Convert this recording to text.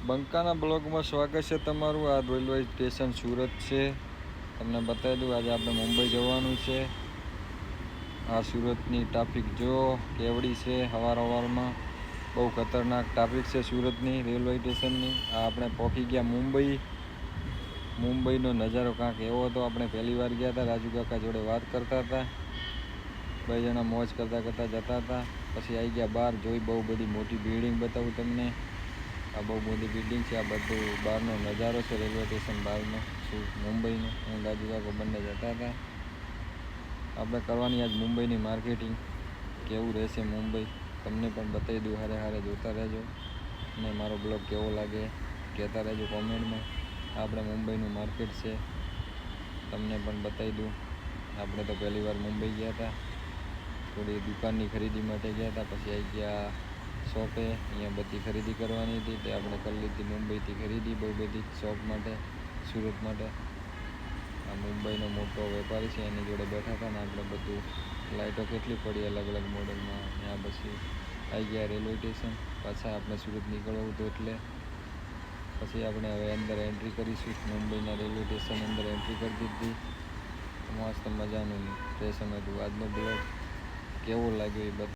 બંકાના બ્લોગમાં સ્વાગત છે તમારું। આ રેલવે સ્ટેશન સુરત છે। તમને બતાવી દઉં, આજે આપણે મુંબઈ જવાનું છે। આ સુરતની ટ્રાફિક જો કેવડી છે। સવારમાં બહુ ખતરનાક ટ્રાફિક છે સુરતની રેલવે સ્ટેશનની। આ આપણે પહોંચી ગયા મુંબઈ। મુંબઈનો નજારો કાંક એવો હતો। આપણે પહેલી વાર ગયા હતા। રાજુ કાકા જોડે વાત કરતા હતા। બે જણા મોજ કરતા કરતા જતા હતા। પછી આવી ગયા બહાર। જોઈ બહુ બધી મોટી બિલ્ડિંગ બતાવું તમને। આ બહુ મોટી બિલ્ડિંગ છે। આ બધું બહારનો નજારો છે રેલવે સ્ટેશન બહારનો મુંબઈનો। હું રાજુ કાકો બંને જતા હતા। આપણે કરવાની આજ મુંબઈની માર્કેટિંગ। કેવું રહેશે મુંબઈ તમને પણ બતાવી દઉં। હારે હારે જોતા રહેજો અને મારો બ્લોગ કેવો લાગે કહેતા રહેજો કોમેન્ટમાં। આપણે મુંબઈનું માર્કેટ છે, તમને પણ બતાવી દઉં। આપણે તો પહેલી વાર મુંબઈ ગયા હતા। થોડી દુકાનની ખરીદી માટે ગયા હતા। પછી આવી ગયા શોપે। અહીંયા બધી ખરીદી કરવાની હતી તે આપણે કરી લીધી મુંબઈથી ખરીદી બહુ બધી શોપ માટે, સુરત માટે। આ મુંબઈનો મોટો વેપારી છે, એની જોડે બેઠા હતા ને આપણે બધું લાઇટો કેટલી પડી અલગ અલગ મોડલમાં। ત્યાં પછી આવી ગયા રેલવે સ્ટેશન। પાછા આપણે સુરત નીકળવું હતું એટલે પછી આપણે હવે અંદર એન્ટ્રી કરીશું। મુંબઈના રેલવે સ્ટેશન અંદર એન્ટ્રી કરી દીધી। મસ્ત મજાનું સ્ટેશન હતું। આજનો બ્લોગ કેવો લાગ્યો એ